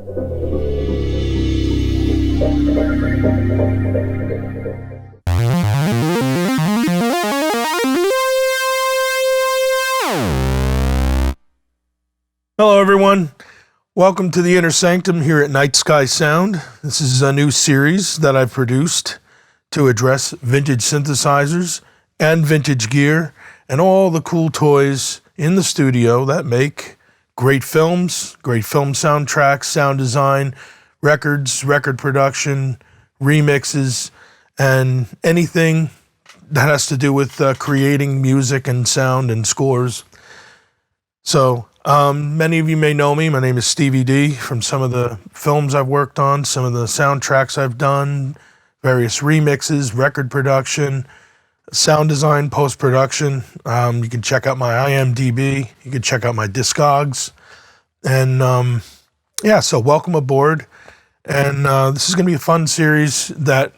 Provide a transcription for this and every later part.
Hello, everyone. Welcome to the Inner Sanctum here at Night Sky Sound. This is a new series that I've produced to address vintage synthesizers and vintage gear and all the cool toys in the studio that make great films, great film soundtracks, sound design, records, record production, remixes, and anything that has to do with creating music and sound and scores. So, many of you may know me. My name is Stevee Dee from some of the films I've worked on, some of the soundtracks I've done, various remixes, record production, sound design, post-production. You can check out my IMDb. You can check out my Discogs. And yeah, so welcome aboard. And this is going to be a fun series that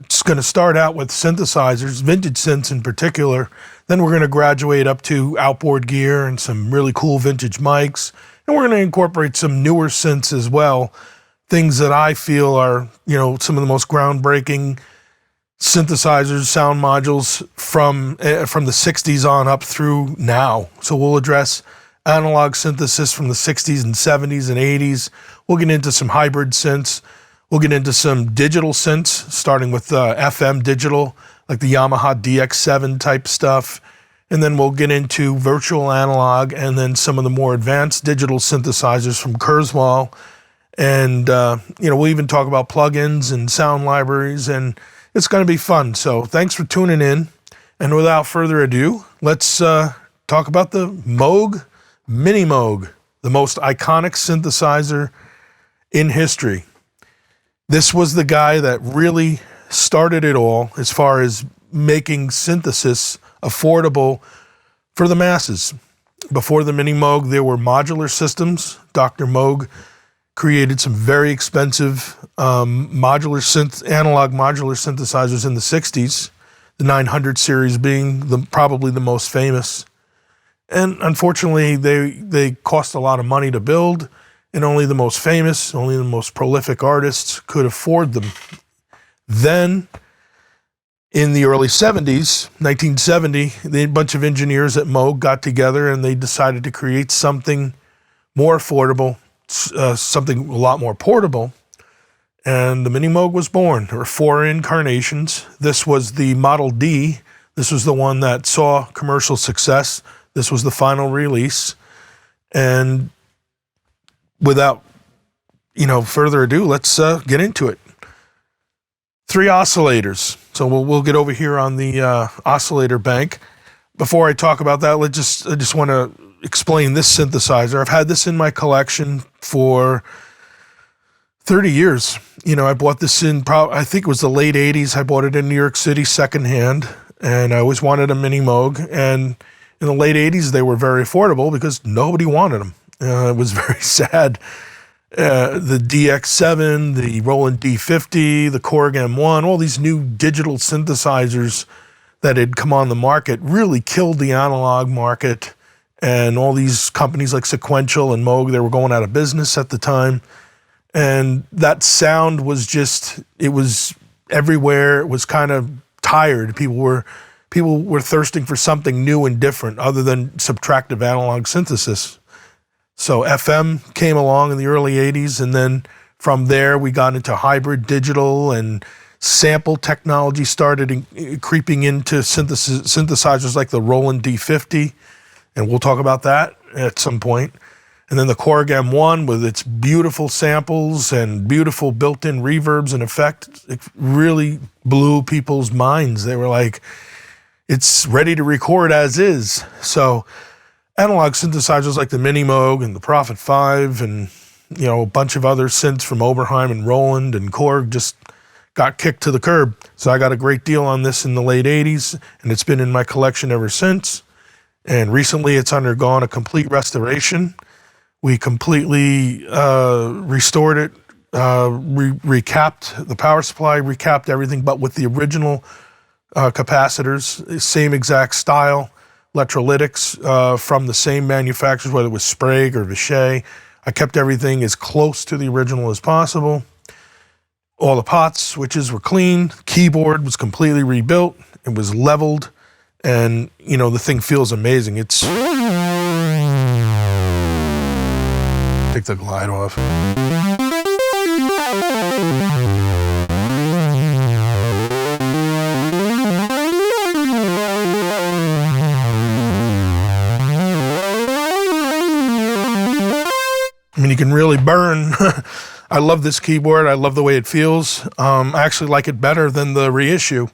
it's going to start out with synthesizers, vintage synths in particular. Then we're going to graduate up to outboard gear and some really cool vintage mics. And we're going to incorporate some newer synths as well. Things that I feel are, you know, some of the most groundbreaking synthesizers, sound modules from the 60s on up through now. So we'll address analog synthesis from the 60s and 70s and 80s. We'll get into some hybrid synths. We'll get into some digital synths, starting with FM digital, like the Yamaha DX7 type stuff. And then we'll get into virtual analog and then some of the more advanced digital synthesizers from Kurzweil. And, you know, we'll even talk about plugins and sound libraries, and it's going to be fun. So thanks for tuning in. And without further ado, let's talk about the Moog MiniMoog, the most iconic synthesizer in history. This was the guy that really started it all as far as making synthesis affordable for the masses. Before the MiniMoog, there were modular systems. Dr. Moog created some very expensive analog modular synthesizers in the 60s, the 900 series being probably the most famous. And unfortunately, they cost a lot of money to build, and only the most famous, only the most prolific artists could afford them. Then, in the early 70s, 1970, a bunch of engineers at Moog got together and they decided to create something more affordable, something a lot more portable, and the MiniMoog was born. There were 4 incarnations. This was the Model D. This was the one that saw commercial success. This was the final release. And without, further ado, let's get into it. 3 oscillators. So we'll get over here on the oscillator bank. Before I talk about that, I just want to explain this synthesizer. I've had this in my collection for 30 years. I bought this I think it was the late 80s. I bought it in New York City secondhand, and I always wanted a MiniMoog. And in the late 80s, they were very affordable because nobody wanted them. It was very sad. The DX7, the Roland D50, the Korg M1, all these new digital synthesizers that had come on the market really killed the analog market. And all these companies like Sequential and Moog, they were going out of business at the time. And that sound was it was everywhere. It was kind of tired. People were thirsting for something new and different other than subtractive analog synthesis. So FM came along in the early 80s, and then from there we got into hybrid digital, and sample technology started creeping into synthesizers like the Roland D50, and we'll talk about that at some point. And then the Korg M1 with its beautiful samples and beautiful built-in reverbs and effects, it really blew people's minds. They were like, it's ready to record as is. So analog synthesizers like the MiniMoog and the Prophet 5 and a bunch of other synths from Oberheim and Roland and Korg just got kicked to the curb. So I got a great deal on this in the late 80s, and it's been in my collection ever since. And recently it's undergone a complete restoration. We completely restored it, recapped the power supply, recapped everything, but with the original capacitors, same exact style, electrolytics from the same manufacturers, whether it was Sprague or Vichy. I kept everything as close to the original as possible. All the pots, switches were clean. Keyboard was completely rebuilt. It was leveled. And, you know, the thing feels amazing. It's... Take the glide off. I mean, you can really burn. I love this keyboard. I love the way it feels. I actually like it better than the reissue.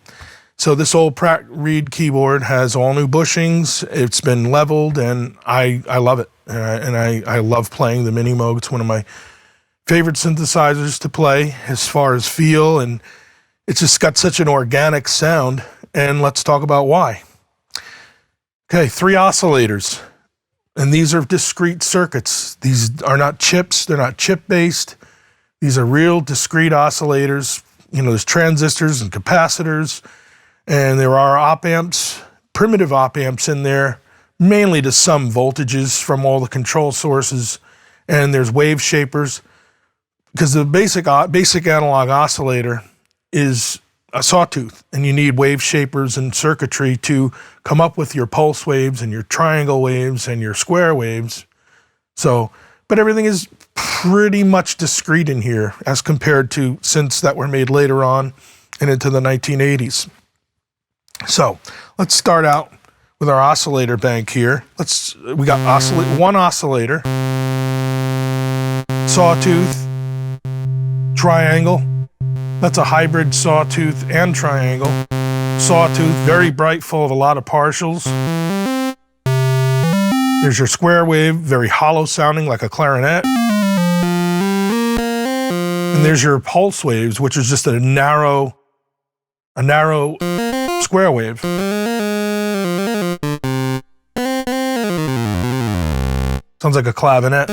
So this old Pratt Reed keyboard has all new bushings. It's been leveled, and I love it. And I love playing the MiniMoog. It's one of my favorite synthesizers to play as far as feel, and it's just got such an organic sound. And let's talk about why. Okay, 3 oscillators. And these are discrete circuits. These are not chips. They're not chip-based. These are real discrete oscillators. You know, there's transistors and capacitors, and there are op amps, primitive op amps in there, mainly to some voltages from all the control sources. And there's wave shapers, because the basic analog oscillator is a sawtooth, and you need wave shapers and circuitry to come up with your pulse waves and your triangle waves and your square waves. So, but everything is pretty much discrete in here as compared to synths that were made later on and into the 1980s. So let's start out with our oscillator bank here. We got one oscillator, sawtooth, triangle. That's a hybrid sawtooth and triangle. Sawtooth, very bright, full of a lot of partials. There's your square wave, very hollow sounding like a clarinet. And there's your pulse waves, which is just a narrow square wave. Sounds like a clavinet.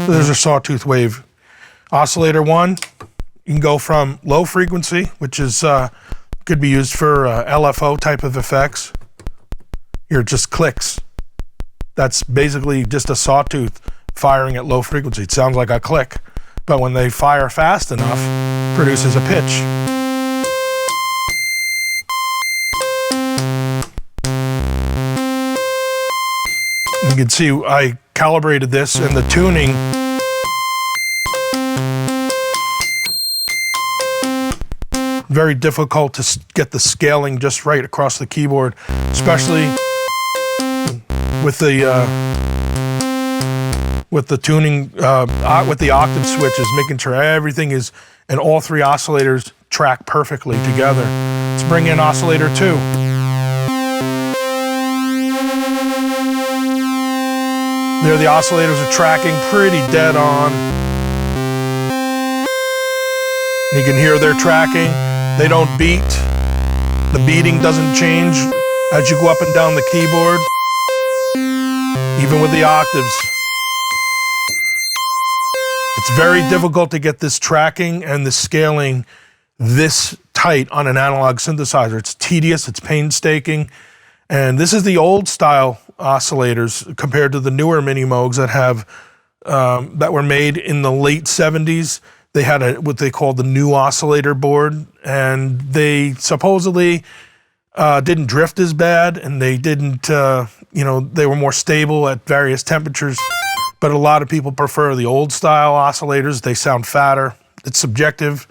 So there's a sawtooth wave. Oscillator 1, you can go from low frequency, which is could be used for LFO type of effects. Here, it just clicks. That's basically just a sawtooth firing at low frequency. It sounds like a click, but when they fire fast enough, it produces a pitch. You can see I calibrated this, and the tuning very difficult to get the scaling just right across the keyboard, especially with the tuning, with the octave switches, making sure everything is, and all 3 oscillators track perfectly together. Let's bring in oscillator 2. There, the oscillators are tracking pretty dead on. You can hear they're tracking. They don't beat. The beating doesn't change as you go up and down the keyboard, even with the octaves. It's very difficult to get this tracking and the scaling this tight on an analog synthesizer. It's tedious, it's painstaking, and this is the old style oscillators compared to the newer MiniMoogs that have that were made in the late 70s. They had what they called the new oscillator board, and they supposedly didn't drift as bad, and they didn't, they were more stable at various temperatures. But a lot of people prefer the old style oscillators. They sound fatter. It's subjective.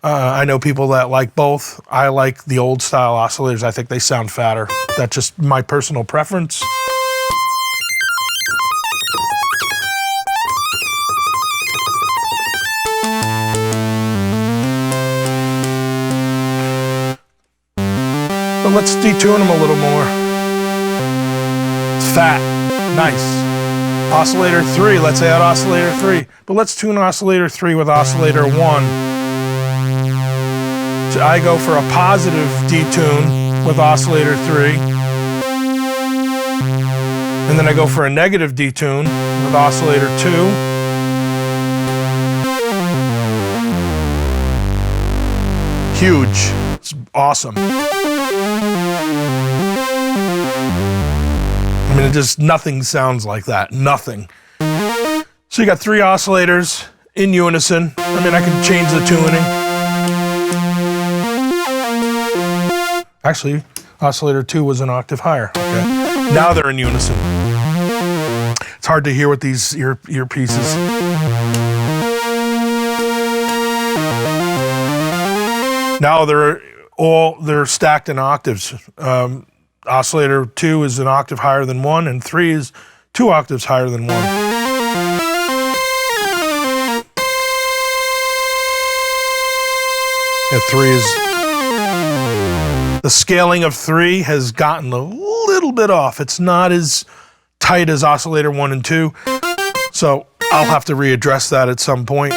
I know people that like both. I like the old style oscillators. I think they sound fatter. That's just my personal preference. But let's detune them a little more. It's fat, nice. Oscillator 3, let's add oscillator 3. But let's tune oscillator 3 with oscillator 1. So I go for a positive detune with oscillator 3. And then I go for a negative detune with oscillator 2. Huge. It's awesome. I mean, it just, nothing sounds like that. Nothing. So you got 3 oscillators in unison. I mean, I can change the tuning. Actually, oscillator 2 was an octave higher. Okay. Now they're in unison. It's hard to hear with these earpieces. Now they're stacked in octaves. Oscillator 2 is an octave higher than 1, and 3 is 2 octaves higher than 1. And 3 is, the scaling of 3 has gotten a little bit off. It's not as tight as oscillator 1 and 2, so I'll have to readdress that at some point.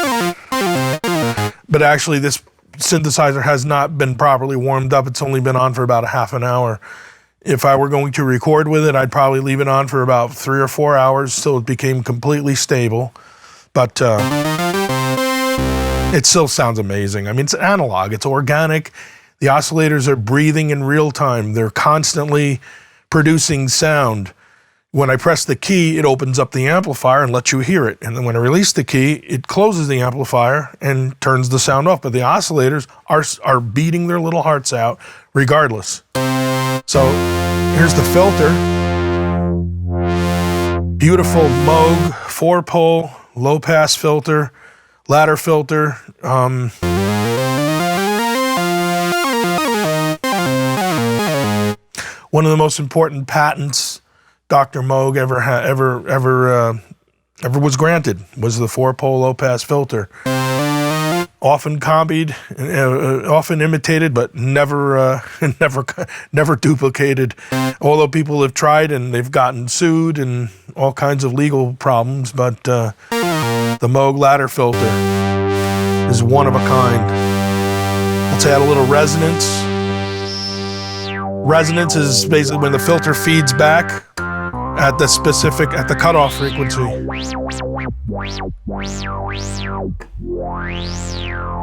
But actually, this synthesizer has not been properly warmed up. It's only been on for about a half an hour. If I were going to record with it, I'd probably leave it on for about 3 or 4 hours till it became completely stable. But it still sounds amazing. I mean, it's analog, it's organic. The oscillators are breathing in real time. They're constantly producing sound. When I press the key, it opens up the amplifier and lets you hear it. And then when I release the key, it closes the amplifier and turns the sound off. But the oscillators are beating their little hearts out regardless. So here's the filter. Beautiful Moog 4-pole, low-pass filter, ladder filter. One of the most important patents Dr. Moog ever was granted was the 4-pole low-pass filter. Often copied, often imitated, but never duplicated. Although people have tried and they've gotten sued and all kinds of legal problems, but the Moog ladder filter is one of a kind. Let's add a little resonance. Resonance is basically when the filter feeds back at the cutoff frequency.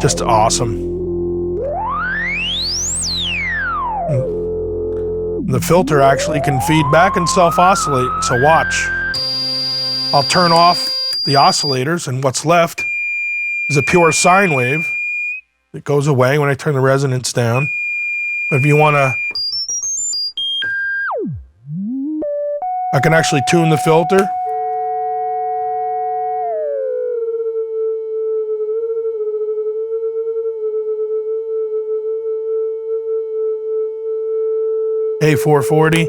Just awesome. The filter actually can feed back and self-oscillate, so watch. I'll turn off the oscillators, and what's left is a pure sine wave. It goes away when I turn the resonance down. But if you want to, I can actually tune the filter. A440.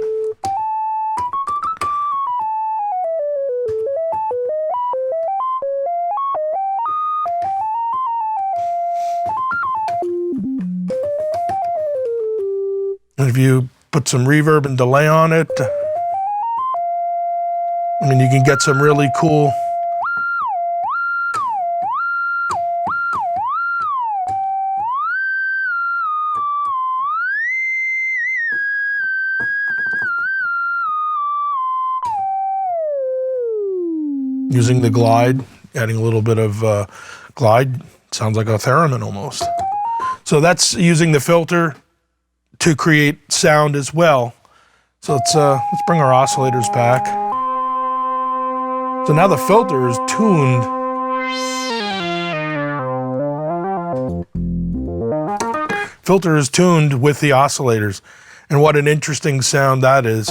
And if you put some reverb and delay on it, I mean, you can get some really cool using the glide, adding a little bit of glide, sounds like a theremin almost. So that's using the filter to create sound as well. So let's bring our oscillators back. So now the filter is tuned. Filter is tuned with the oscillators. And what an interesting sound that is.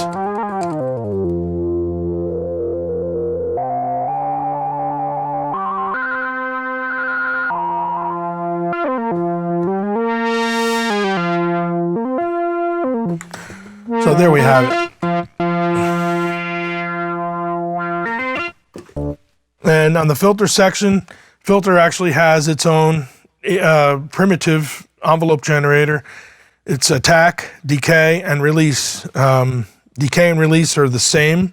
So there we have it. And on the filter section, filter actually has its own primitive envelope generator. It's attack, decay, and release. Decay and release are the same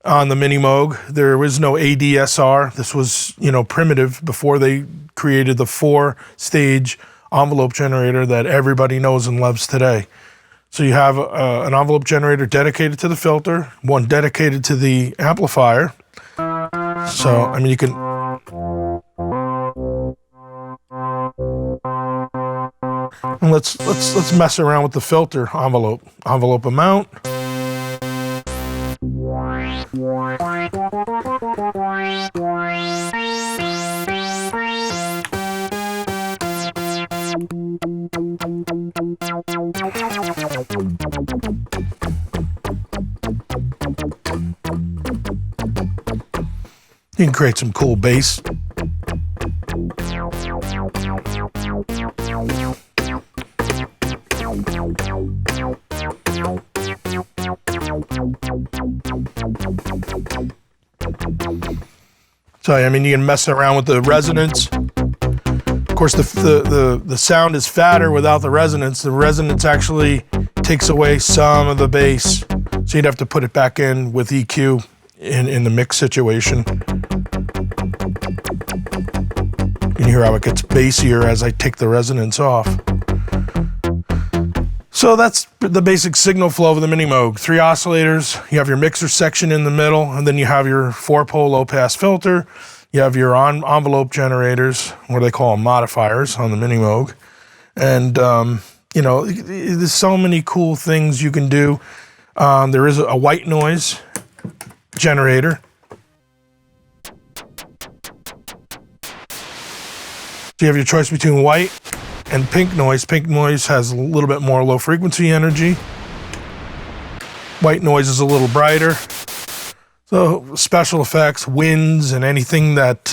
on the MiniMoog. There was no ADSR. This was, primitive before they created the 4-stage envelope generator that everybody knows and loves today. So you have an envelope generator dedicated to the filter, one dedicated to the amplifier. So, I mean, you can... And let's mess around with the filter envelope amount. You can create some cool bass. So I mean, you can mess around with the resonance. Of course, the sound is fatter without the resonance. The resonance actually takes away some of the bass, so you'd have to put it back in with EQ in the mix situation. You can hear how it gets bassier as I take the resonance off. So that's the basic signal flow of the MiniMoog. 3 oscillators, you have your mixer section in the middle, and then you have your 4-pole low-pass filter. You have your envelope generators, what they call modifiers on the MiniMoog. And, you know, there's so many cool things you can do. There is a white noise generator. So you have your choice between white and pink noise. Pink noise has a little bit more low frequency energy. White noise is a little brighter. So special effects, winds, and anything that,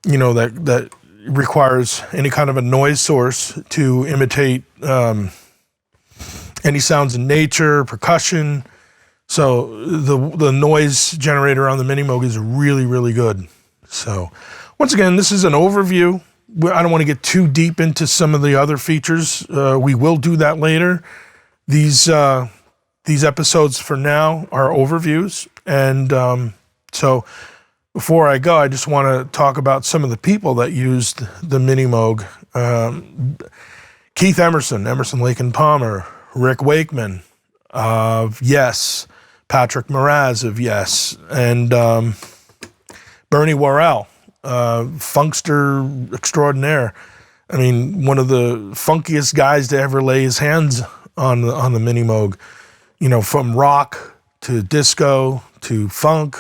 you know, that requires any kind of a noise source to imitate any sounds in nature, percussion. So the noise generator on the MiniMoog is really, really good. So once again, this is an overview. I don't want to get too deep into some of the other features. We will do that later. These episodes for now are overviews. And so before I go, I just want to talk about some of the people that used the MiniMoog. Keith Emerson, Lake and Palmer, Rick Wakeman of Yes, Patrick Moraz of Yes, and Bernie Worrell, funkster extraordinaire. I mean, one of the funkiest guys to ever lay his hands on the MiniMoog. You know, from rock to disco to funk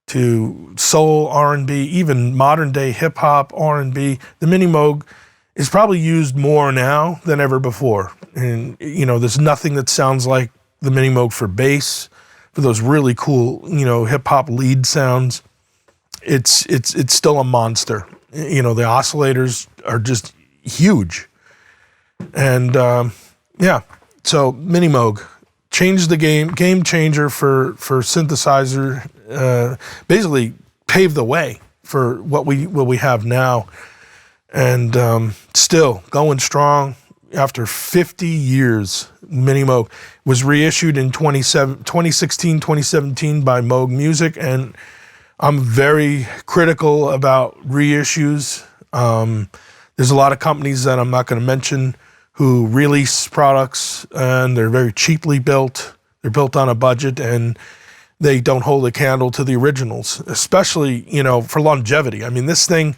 to soul, R&B, even modern day hip hop, R&B. The MiniMoog is probably used more now than ever before. And, you know, there's nothing that sounds like the MiniMoog for bass, for those really cool, you know, hip hop lead sounds. It's still a monster. You know, the oscillators are just huge. And yeah, so MiniMoog changed the game changer for synthesizer, basically paved the way for what we have now. And still going strong after 50 years. MiniMoog was reissued in 2016, 2017 by Moog Music, and I'm very critical about reissues. There's a lot of companies that I'm not going to mention who release products, and they're very cheaply built. They're built on a budget, and they don't hold a candle to the originals, especially, you know, for longevity. I mean, this thing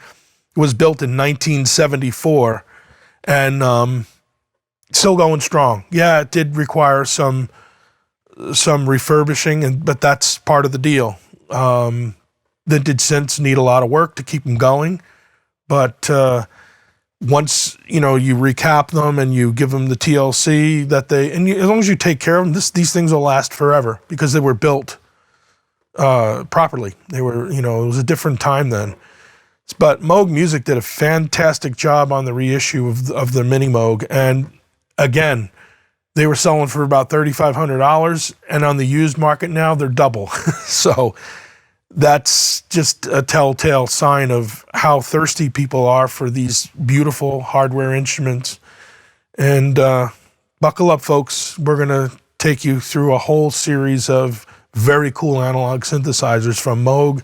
was built in 1974, and still going strong. Yeah, it did require some refurbishing, but that's part of the deal. Vintage synths need a lot of work to keep them going, but once, you know, you recap them and you give them the TLC that as long as you take care of them, these things will last forever because they were built properly. They were, you know, it was a different time then. But Moog Music did a fantastic job on the reissue of the MiniMoog, and again, they were selling for about $3,500, and on the used market now they're double. So that's just a telltale sign of how thirsty people are for these beautiful hardware instruments. And buckle up, folks. We're going to take you through a whole series of very cool analog synthesizers from Moog,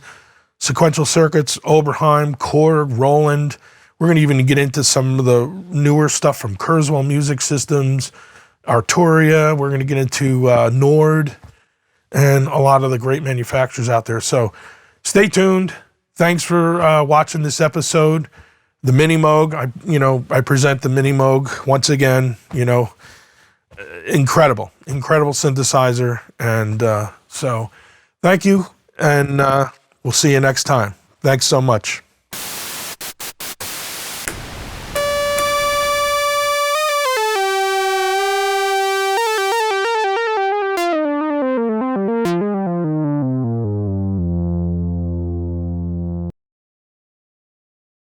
sequential circuits, Oberheim, Korg, Roland. We're going to even get into some of the newer stuff from Kurzweil Music Systems, Arturia. We're going to get into Nord, and a lot of the great manufacturers out there. So stay tuned. Thanks for watching this episode. the MiniMoog. I present the MiniMoog once again. Incredible synthesizer. And so thank you, and we'll see you next time. Thanks so much.